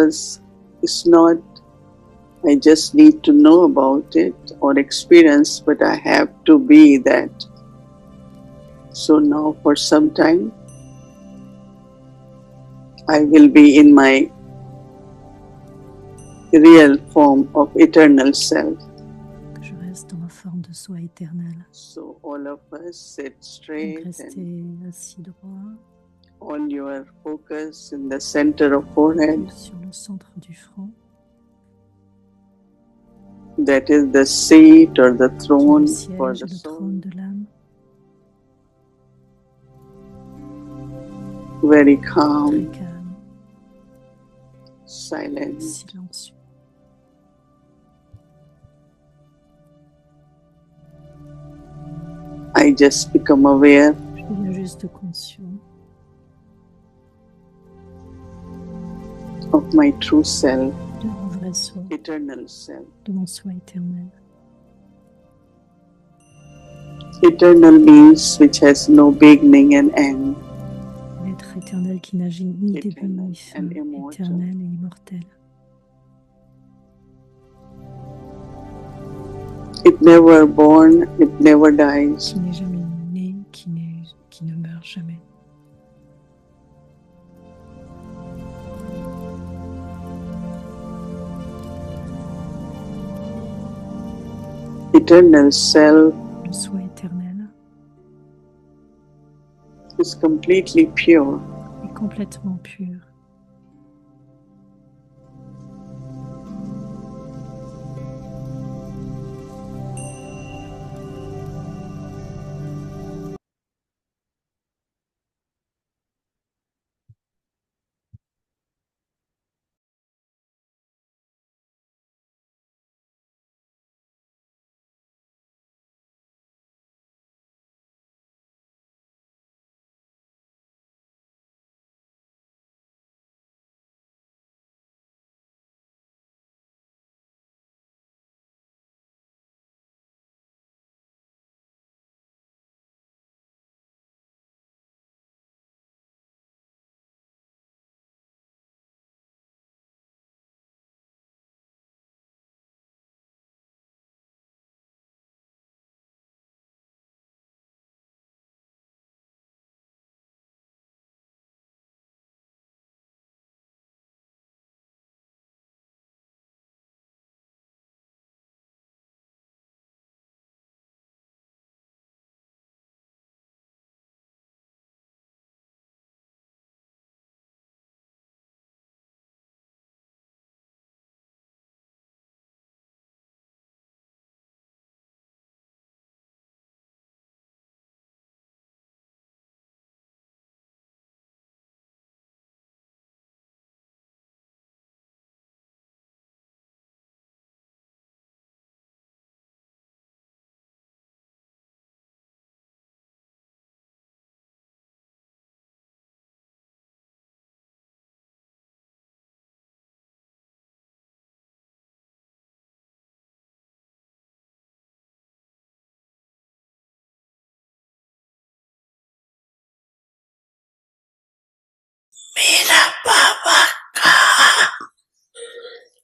because it's not, I just need to know about it or experience, but I have to be that. So now for some time, I will be in my real form of eternal self. Je reste dans ma forme de soi éternel. So all of us sit Donc straight restez and assis droit, all your focus in the center of forehead. sur le centre du front. That is the seat or the Qui est throne le for siège the et le soul. trône de l'âme. Very Très calm, calme, silent. silencieux. I just become aware Je deviens juste conscient of my true self, de mon vrai soi, eternal self. de mon soi éternel. Eternal means which has no beginning and end. L'être éternel qui n'a ni début Eternal ni fin, and immortal. éternel et immortel. It never born, it never dies. Qui n'est jamais né, qui ne meurt jamais. Eternal self Le soi éternel is completely pure. est complètement pur.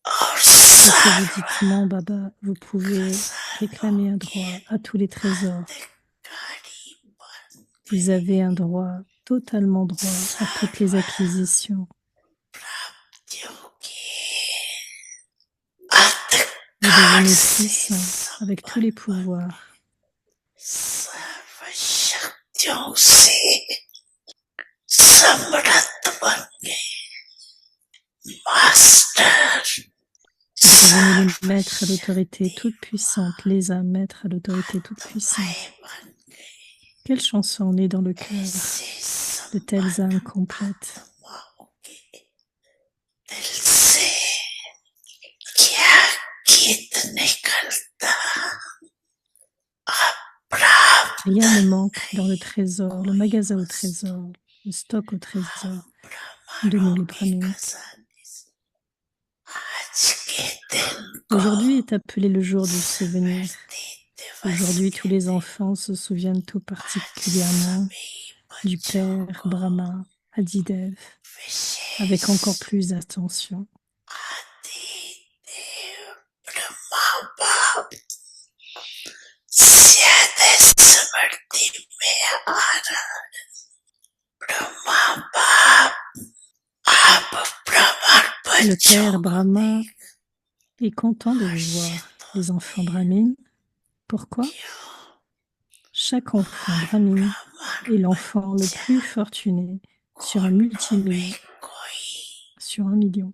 Lorsque vous dites non, Baba, vous pouvez réclamer un droit à tous les trésors. Vous avez un droit, totalement droit à toutes les acquisitions. Vous devenez puissant avec tous les pouvoirs. Vous devenez les maîtres à l'autorité toute puissante, les âmes maîtres à l'autorité toute puissante. Quelle chanson naît dans le cœur de telles âmes complètes. Rien ne manque dans le trésor, le magasin au trésor, le stock au trésor de nous les Brahmins. Aujourd'hui est appelé le jour du souvenir. Aujourd'hui, tous les enfants se souviennent tout particulièrement du Père Brahma, Adidev, avec encore plus d'attention. Le Père Brahma est content de vous voir, les enfants brahmines. Pourquoi? Chaque enfant brahmine est l'enfant le plus fortuné sur un multimillion, sur 1 million.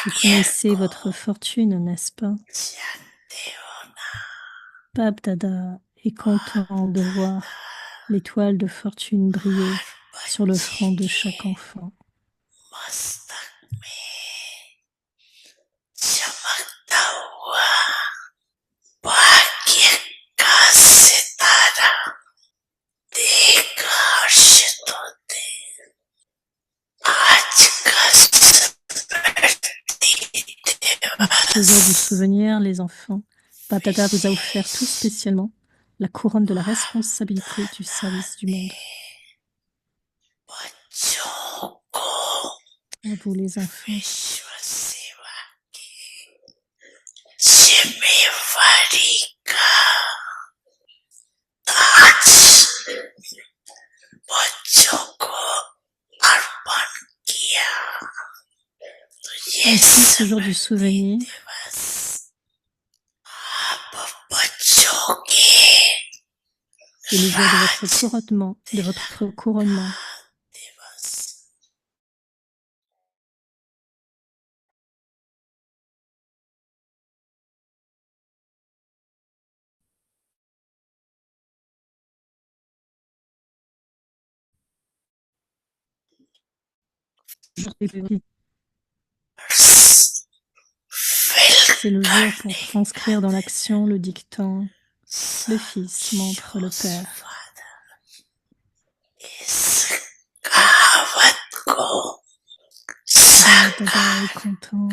Vous connaissez votre fortune, n'est-ce pas? Bab Dada est content de voir l'étoile de fortune briller sur le front de chaque enfant. Ce jour du souvenir, les enfants, Bab Dada vous a offert tout spécialement la couronne de la responsabilité du service du monde. À vous les enfants. Ainsi, ce jour du souvenir, et le jour de votre couronnement, c'est le jour pour transcrire dans l'action le dictant. Le Fils montre le Père. Dada est content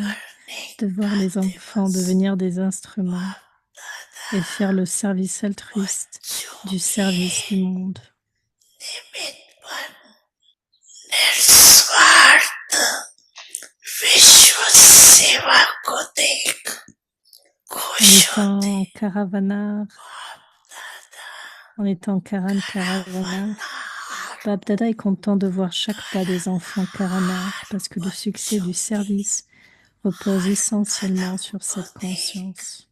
de voir les enfants devenir des instruments et faire le service altruiste du service du monde. En étant Karan Karavanar, Bab Dada est content de voir chaque pas des enfants Karanar parce que le succès du service repose essentiellement sur cette conscience.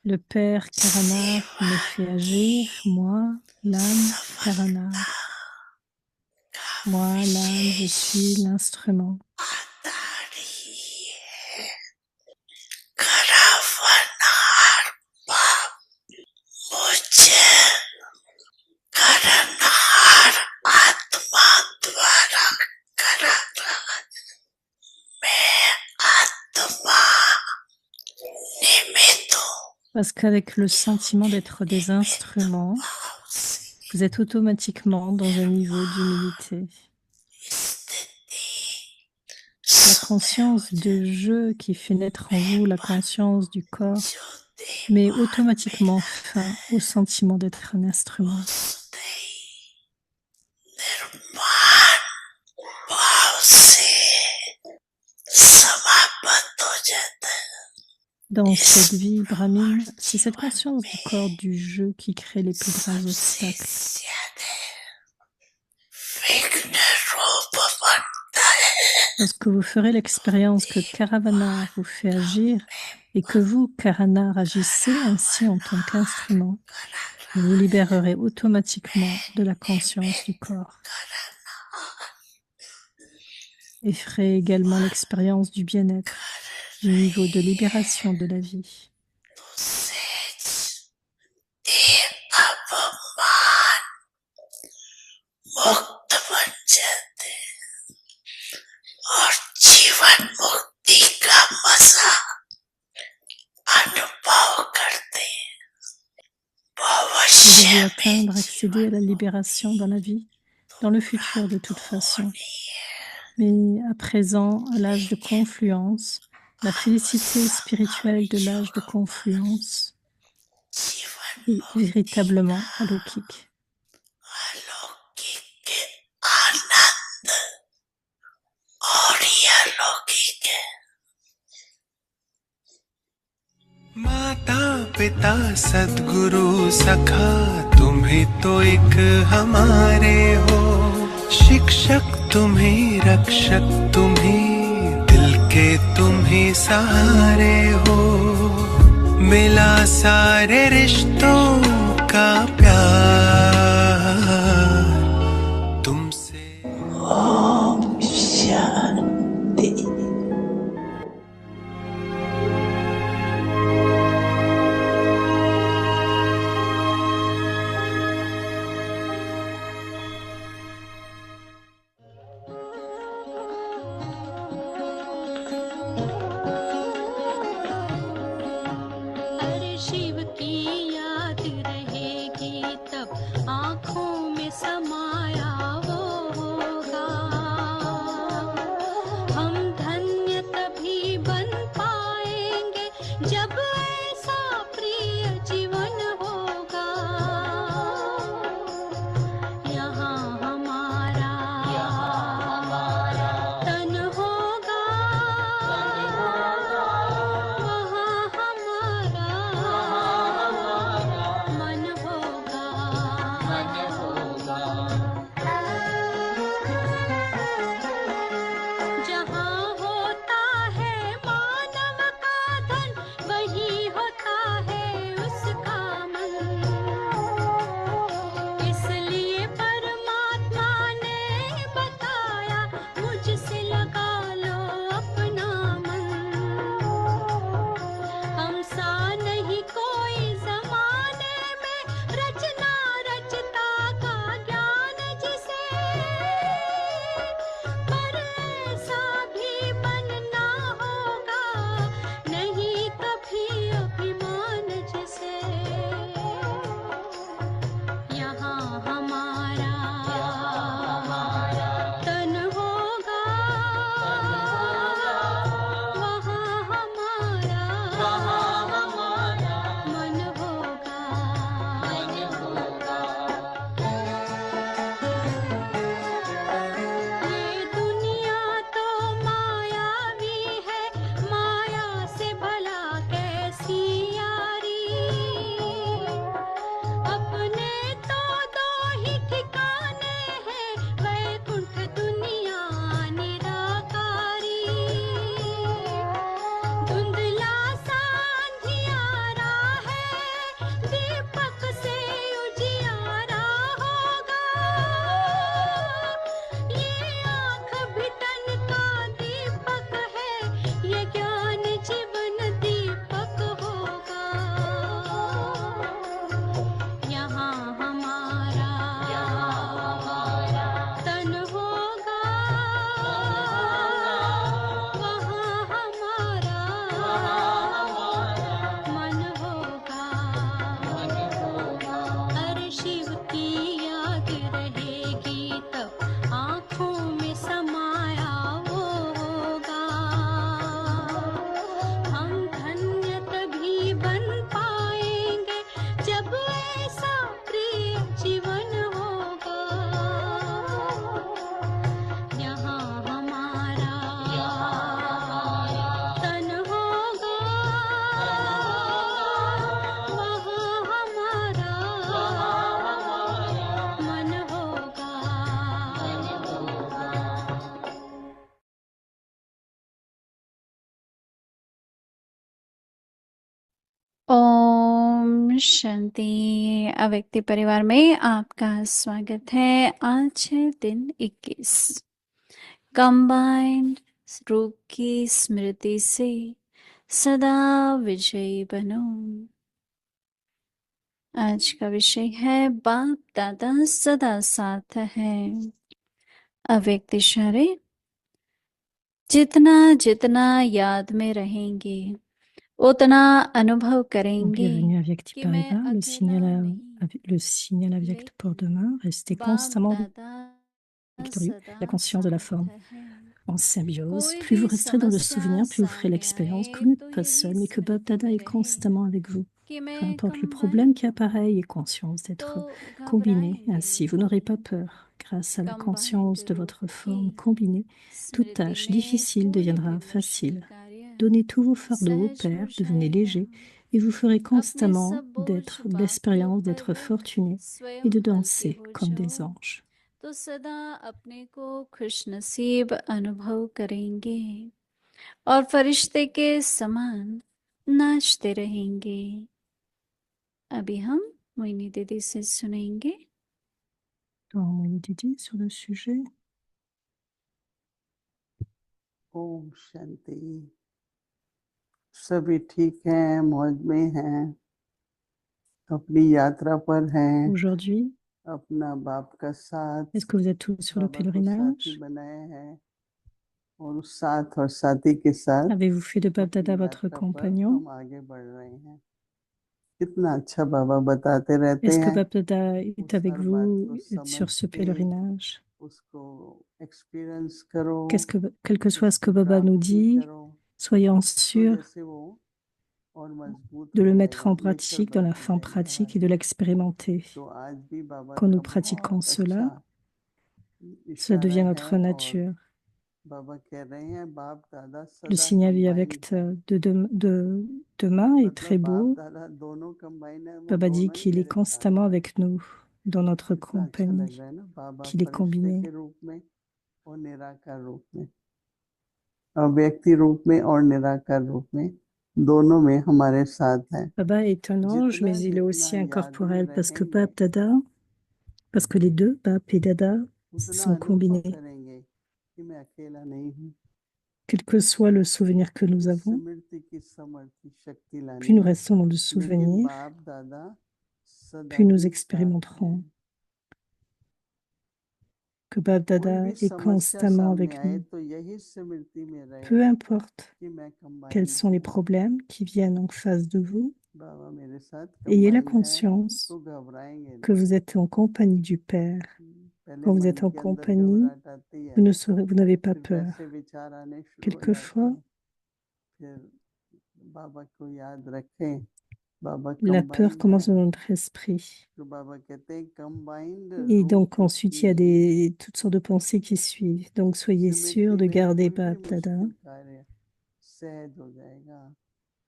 Le Père Karanar me fait agir, moi, l'âme Karanar. Moi, l'âme, je suis l'instrument. Parce qu'avec le sentiment d'être des instruments, vous êtes automatiquement dans un niveau d'humilité. La conscience de je qui fait naître en vous la conscience du corps met automatiquement fin au sentiment d'être un instrument. Dans cette vie brahmine, c'est cette conscience du corps du je qui crée les plus grands obstacles. Lorsque vous ferez l'expérience que Karavana vous fait agir et que vous, Karana, agissez ainsi en tant qu'instrument, vous vous libérerez automatiquement de la conscience du corps. Et ferez également l'expérience du bien-être, du niveau de libération de la vie. Vous devez atteindre, accéder à la libération dans la vie, dans le futur de toute façon. Mais à présent, à l'âge de confluence, la félicité spirituelle de l'âge de confluence est véritablement alokik. माता पिता सद्गुरु सखा तुम्हें तो एक हमारे हो, शिक्षक तुम्हें रक्षक तुम्हें दिल के तुम्हें सहारे हो, मिला सारे रिश्तों का प्यार तुमसे। ओम शांति। ओम शांति। अव्यक्ति परिवार में आपका स्वागत है। आज है दिन 21। कंबाइंड रूप की स्मृति से सदा विजयी बनो। आज का विषय है बाप दादा सदा साथ है। अव्यक्त इशारे जितना जितना याद में रहेंगे उतना अनुभव करेंगे Bienvenue avec कि मैं Tipariva, le signal नहीं, avyakt pour demain. Restez बाप constamment दादा victorieux. सदा La conscience de la साथ forme है। en symbiose. कोई Plus vous भी resterez dans le समस्या souvenir, plus vous ferez सामने l'expérience आए que vous n'êtes तो pas यही seul, mais que Bab स्मृति Dada est में रहे constamment avec vous. कि Peu मैं importe le combine problème qui हूँ apparaît, ayez conscience तो d'être combiné. घबराएंगे Ainsi, vous n'aurez pas नहीं peur. Grâce à la combined conscience de रूप votre की forme combinée, toute स्मृति tâche में difficile कोई भी deviendra मुश्किल facile. कार्य Donnez tous vos fardeaux au सहज हो Père, devenez जाएगा léger, et vous ferez अपने constamment सब बोझ बाकियों l'expérience पर d'être रख fortuné et स्वयं de हल्के danser हो comme जाओ des anges. तो सदा अपने को खुशनसीब अनुभव करेंगे और फरिश्ते के समान नाचते रहेंगे। अभी हम मोहिनी दीदी से सुनेंगे। Donc, Moïni Didi, sur le sujet. Om शांति। सभी ठीक हैं, मौज में हैं, अपनी यात्रा पर हैं, Aujourd'hui, अपना बाप का साथ, est-ce que vous êtes tous sur le बाबा को साथी pèlerinage? बनाए हैं और उस साथ और साथी के साथ Avez-vous fait de Bab Dada अपनी votre यात्रा पर compagnon? हम आगे बढ़ रहे हैं। कितना अच्छा बाबा बताते रहते Est-ce que हैं, Bab Dada est उस avec हर बात vous को sur समझ ce के pèlerinage? उसको एक्सपीरियंस करो, Quel que soit ce que उसकी Baba nous प्राप्ति dit, करो, soyons तो sûrs जैसे वो और मजबूत de हो le mettre जाएगा, en nature pratique, dans la बनते forme जाएंगे pratique et हमारे। de l'expérimenter. तो आज भी बाबा Quand nous का pratiquons बहुत cela, अच्छा cela इशारा devient है notre और nature. बाबा कह रहे हैं बाप दादा Le सदा signe कंबाइंड avec है। demain est très मतलब बाप beau. दादा दोनों कंबाइंड है, वो Baba dit दोनों ही qu'il est मेरे constamment साथ है। avec nous, dans notre कितना अच्छा लग compagnie, रहा है ना, बाबा qu'il est फरिश्ते combiné. के रूप में और निराकार रूप में, व्यक्ति रूप में और निराकार रूप में, दोनों में हमारे साथ है। Baba est un ange, जितना mais il est जितना aussi याद में incorporel parce que रहेंगे, Bab Dada, parce que les deux, Bab et Dada, उतना sont अनुभव combinés. करेंगे कि मैं अकेला नहीं हूँ। Quel que soit le souvenir que nous इस avons, स्मृति की समर्थी शक्ति plus लानी nous है, restons dans le लेकिन souvenir, बाप दादा सदा plus nous ही साथ expérimenterons हैं। que Bab कोई Dada भी est समस्या constamment सामने avec आए nous. तो यही स्मृति में रहे Peu importe कि मैं quels कंबाइंड sont les हूँ, problèmes qui viennent en face de vous, बाबा मेरे साथ ayez la कंबाइंड है, conscience तो घबराएंगे que नहीं। vous êtes en compagnie du Père. पहले Quand vous मन êtes en के अंदर compagnie, घबराहट आती है, vous n'avez pas फिर peur. वैसे विचार आने शुरू हो जाते Quelquefois, हैं, फिर बाबा को याद रखें, बाबा la peur कंबाइंड है। commence dans notre esprit. तो बाबा कहते हैं कंबाइंड Et रूप donc ensuite, il y a toutes sortes de pensées qui suivent. Donc soyez sûrs स्मृति de में garder कोई भी Bab Dada मुश्किल कार्य सहज हो जाएगा।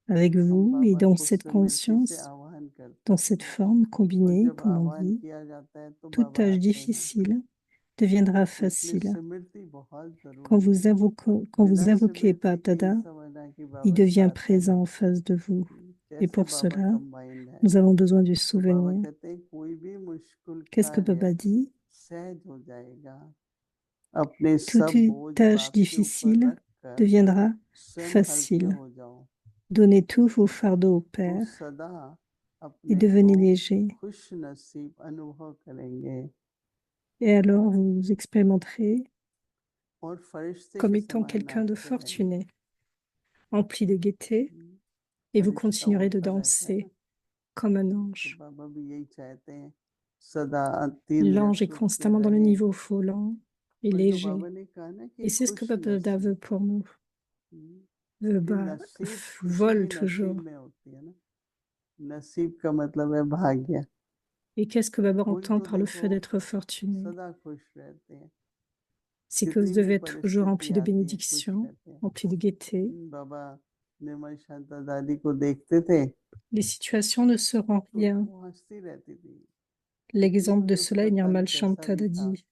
avec हम vous et बाबा dans को cette स्मृति से conscience, आह्वान करते dans cette हैं, forme और combinée, जब comme on आह्वान dit, किया जाता है तो toute बाबा tâche आते हैं। difficile deviendra तो इसलिए facile. स्मृति बहुत Quand जरूरी है। quand बिना vous invoquez स्मृति Bab के ही Dada, समझना कि il बाबा devient साथ है présent नहीं। en face de vous. Et कैसे pour बाबा cela, कंबाइंड है। nous avons besoin du तो बाबा souvenir. कहते हैं कोई भी मुश्किल Qu'est-ce que कार्य Baba dit? सहज हो जाएगा, अपने Toute सब बोझ tâche बाप के ऊपर difficile रखकर deviendra स्वयं हल्के facile. हो जाओ, Donnez tous vos fardeaux au तो Père सदा et अपने devenez को léger. खुश नसीब अनुभव करेंगे Et alors vous expérimenterez और फरिश्ते comme के étant समान quelqu'un de नाचते रहेंगे। fortuné, empli de gaieté, et vous फरिश्ता continuerez de उड़ता रहता है ना, danser comme un तो ange. बाबा भी यही चाहते हैं, सदा अति L'ange est सुख से constamment dans le रहें। niveau volant et और जो बाबा léger. ने कहा ना कि Et c'est ce que खुश Baba Dada veut नसीब, pour nous. Le कि bas नसीब, खुशी vole भी नसीब toujours. में होती है ना। नसीब का मतलब है भाग्य। Et qu'est-ce que Baba कोई entend तो par le देखो fait d'être fortuné? सदा खुश रहते हैं, C'est que vous कितनी भी devez être toujours परिस्थिति empli de आती है खुश bénédictions, रहते हैं। empli de gaieté. बाबा निर्मल शांता दादी को देखते थे Les situations ne seront तो rien. वो हंसती रहती थी, L'exemple de भले cela उसका est तन Nirmal कैसा Shamta भी था, Dadi.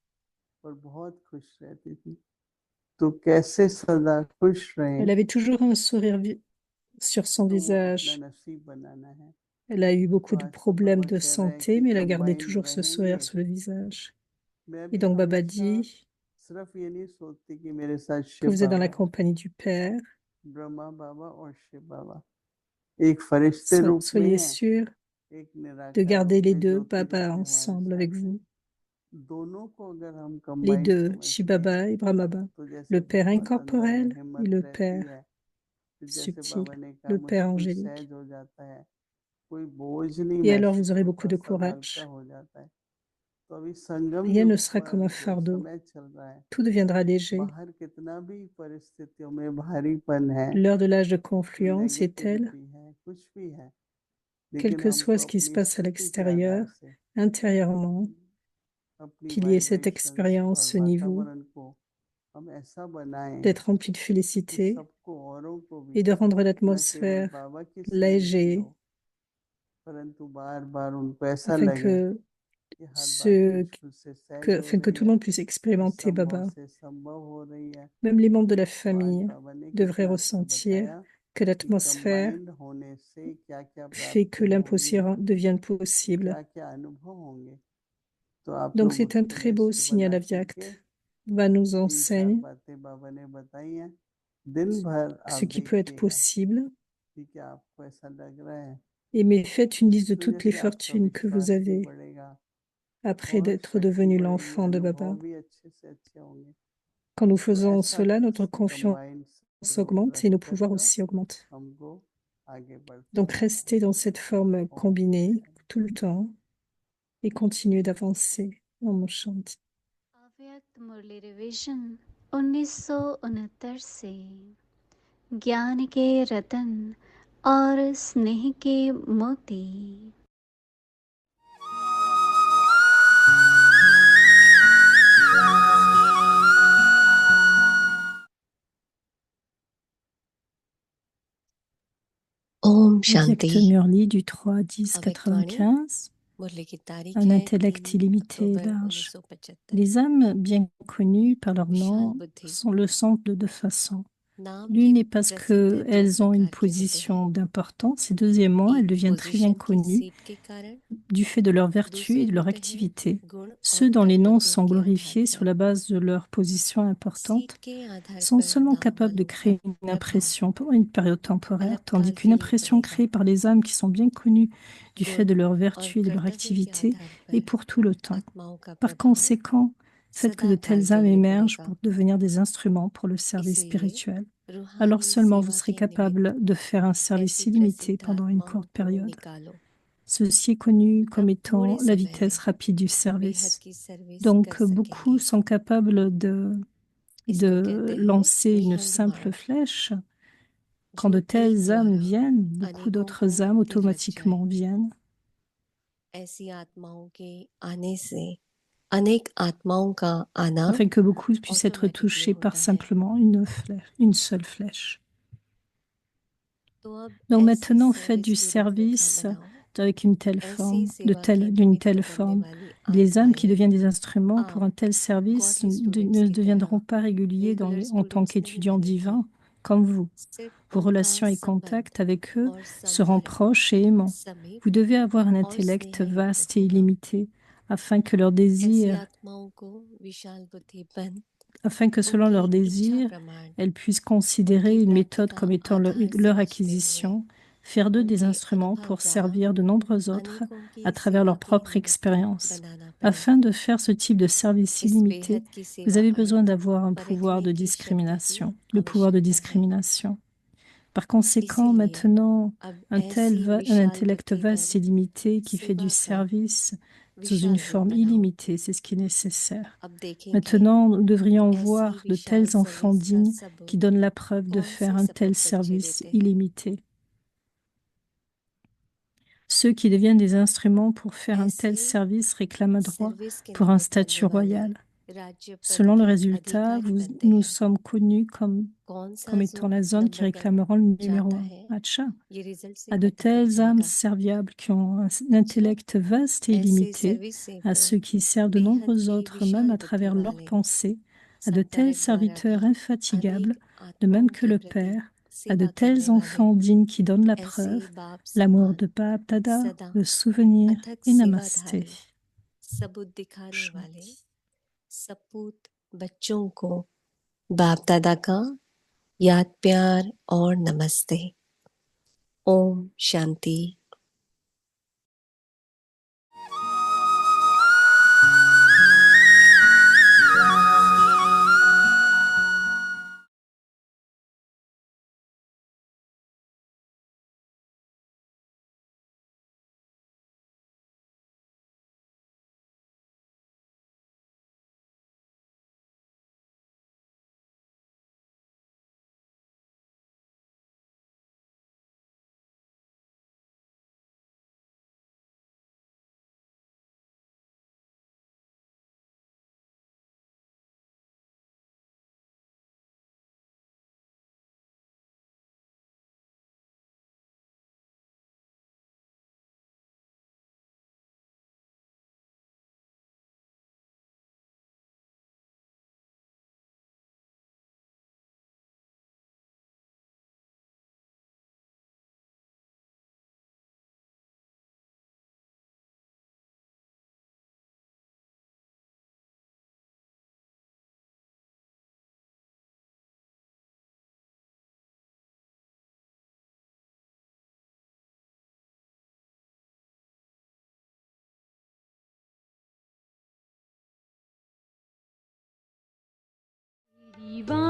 पर बहुत खुश रहती थी। तो कैसे सदा खुश Elle रहें, avait toujours un sourire sur son तो वो अपना visage. नसीब बनाना है। Elle a eu तो beaucoup de आज तो problèmes बाबा de कह रहे हैं santé, कि mais elle a gardé combined toujours ce रहेंगे। sourire sur le visage. मैं Et भी donc Baba हमेशा dit सिर्फ ये नहीं सोचती कि मेरे साथ que Shiv vous êtes dans la बाबा, compagnie du Père. ब्रह्मा बाबा और शिव बाबा एक फरिश्ते रूप में Soyez है, sûrs एक de निराकार garder रूप les में, deux ज्योति रूप Baba में हमारे ensemble साथ avec है। vous. दोनों को अगर हम Les कंबाइंड deux, समझते हैं Shibaba et Brahmaba. तो जैसे Le Père बहुत अंदर में incorporel et हिम्मत le रहती Père है। फिर जैसे subtil, बाबा ने कहा le Père मुश्किल angélique. सहज हो जाता है, कोई बोझ नहीं Et alors vous महसूस aurez beaucoup होता, de सब हल्का courage. हो जाता है। तो अभी संगम Rien युग ne sera comme पर un जो fardeau. समय चल रहा है, Tout deviendra léger. बाहर कितना भी परिस्थितियों में भारीपन है, L'heure de l'âge de confluence est telle negativity है, कुछ भी है, quel लेकिन que soit हमको ce qui se अपनी passe à स्थिति के आधार l'extérieur, से intérieurement, अपनी qu'il y ait cette vibrations expérience, और ce niveau वातावरण को हम ऐसा बनाएं d'être rempli de कि félicité सबको औरों को भी et de rendre न केवल l'atmosphère बाबा की स्मृति légère, हो, परंतु बार बार उनको ऐसा afin लगे que, कि हर बात मुझ से सहज हो afin que रही tout le है, monde puisse हर expérimenter संभव Baba. से संभव हो रही है। Même les membres de la तो आज famille बाबा ने devraient कितना अच्छा ressentir बताया que कि l'atmosphère कंबाइंड होने से क्या क्या fait que प्राप्तियां होंगी, l'impossible devienne possible. क्या क्या अनुभव होंगे। तो आप Donc लोग c'est un उसकी très beau लिस्ट signal बना Avyakt. करके Va nous 3-4 enseigne बातें बाबा ने बताई हैं, दिन भर ce आप qui peut être देखिएगा, possible. ठीक है, आपको ऐसा लग रहा है Et mais faites une liste de तो toutes les जैसे आपका fortunes que vous विश्वास भी avez बढ़ेगा après और d'être शक्ति devenu बढ़ेगी, l'enfant de Baba. अनुभव भी अच्छे से अच्छे होंगे। Quand nous तो faisons ऐसा cela, notre confiance combined augmente et nos रख pouvoirs कर aussi augmentent. हमको आगे बढ़ते Donc रहना है। restez dans cette forme ओम combinée शांति। tout le temps et continuez d'avancer en mon Shanti. अव्यक्त मुरली रिवीजन 1969 से ज्ञान के रतन और स्नेह के मोती। ओम Avyakt शांति। Murli du 3 à अव्यक्तवाणी 10-95, मुरली की तारीख un है intellect 3 illimité et अक्टूबर large. 1975। Les âmes bien connues par leur विशाल nom बुद्धि। sont le centre de deux façons. नाम की L'une est parce प्रसिद्ध दो qu'elles ont une प्रकार के होते हैं। position d'importance et deuxièmement, elles एक deviennent très bien पोजीशन की connues सीट के कारण, du fait de leur vertu दूसरे et de leur होते हैं activité. गुण और Ceux dont les noms कर्तव्यों sont के आधार glorifiés sur पर। la base de leur position seat importante के आधार sont पर seulement नाम capables de वालों का créer une प्रभाव impression pendant une période temporaire, tandis अल्पकाल qu'une के लिए impression रहेगा। créée par les âmes qui sont bien connues du fait गुण de leur और vertu et de leur कर्तव्य के activité आधार est पर pour tout le temps. आत्माओं का Par प्रभाव conséquent, faites que de सदा काल telles के âmes लिए émergent रहेगा। pour devenir des instruments pour le service इसीलिए spirituel. Alors रूहानी seulement vous सेवा serez के निमित्त capable de faire un service ऐसी illimité प्रसिद्ध pendant une आत्माओं courte को période. निकालो। Ceci est connu comme तब étant थोड़े la समय vitesse में rapide du बेहद service. की सर्विस Donc कर beaucoup सकेंगे। sont capables इसको कहते de हैं lancer une निहंग simple मार्ग, flèche. Quand जो de एक telles âmes द्वारा viennent, beaucoup अनेकों को d'autres âmes तीर लग automatiquement जाए। viennent, ऐसी आत्माओं के आने से अनेक आत्माओं का आना afin que beaucoup puissent être automatically touchés par होता है। simplement une flèche, une seule flèche. तो अब Donc ऐसी maintenant, faites du सर्विस की रूपरेखा service बनाओ। avec une telle ऐसी forme, सेवा के d'une निमित्त telle बनने forme. वाली Les âmes qui आत्माएं deviennent des instruments pour आप un tel service God students ne की तरह deviendront pas réguliers regular en tant students नहीं qu'étudiants बनेंगे। divins comme vous. सिर्फ Vos उनका relations et संबंध contacts avec eux और seront संपर्क proches et aimants. समीप Vous devez avoir un और intellect स्नेह युक्त vaste et होगा। illimité afin que leurs ऐसी désirs आत्माओं को विशाल बुद्धिपन afin que selon उनकी leurs इच्छा désirs, प्रमाण elles puissent considérer उनकी une méthode प्राप्यता comme étant आधार leur समझते हुए acquisition, faire d'eux des उनके instruments अनुभव pour द्वारा servir de nombreux autres अनेकों की à travers सेवा leur के propre निमित्त expérience. बनाना पड़े। Afin de faire ce type de service इस illimité, बेहद की vous सेवा avez besoin अर्थ d'avoir un pouvoir परखने de की शक्ति की discrimination, le pouvoir de आवश्यकता है। discrimination. Par conséquent, इसीलिए maintenant, अब un ऐसी un विशाल intellect बुद्धि vaste पर illimité qui fait du सेवा कर service sous une विशाल रूप forme बनाओ। illimitée, c'est ce qui est nécessaire. अब देखेंगे Maintenant, nous devrions ऐसी voir de विशाल tels enfants सर्विस का dignes सबूत qui donnent la preuve de कौन faire से un सफल tel बच्चे service देते हैं। illimité. Ceux qui deviennent des instruments pour faire un tel ऐसे service réclament un droit service के pour un निमित्त बनने statut वाले royal. राज्य पद Selon le के résultat, अधिकारी बनते nous हैं। sommes connus कौन सा comme étant la zone qui number réclameront le numéro जाता 1. है Acha. ये रिजल्ट से À de पता लग telles âmes जाएगा। serviables qui ont un जब intellect vaste et ऐसे illimité, सर्विस à सेवक ceux qui servent de बेहद nombreux की autres, même विशाल à बुद्धि travers leurs वाले pensées, à de tels संतरक द्वारा serviteurs भी infatigables, अनेक de même आत्माओं que के le प्रति Père, à de सेवा tels करने वाले enfants dignes qui donnent la ऐसे preuve, बाप l'amour समान de Bab Dada, सदा le souvenir अथक et Namasté. सेवाधारी सबूत दिखाने वाले Shanti. सपूत बच्चों को बाप दादा का याद प्यार और नमस्ते। ओम शांति। दीवाना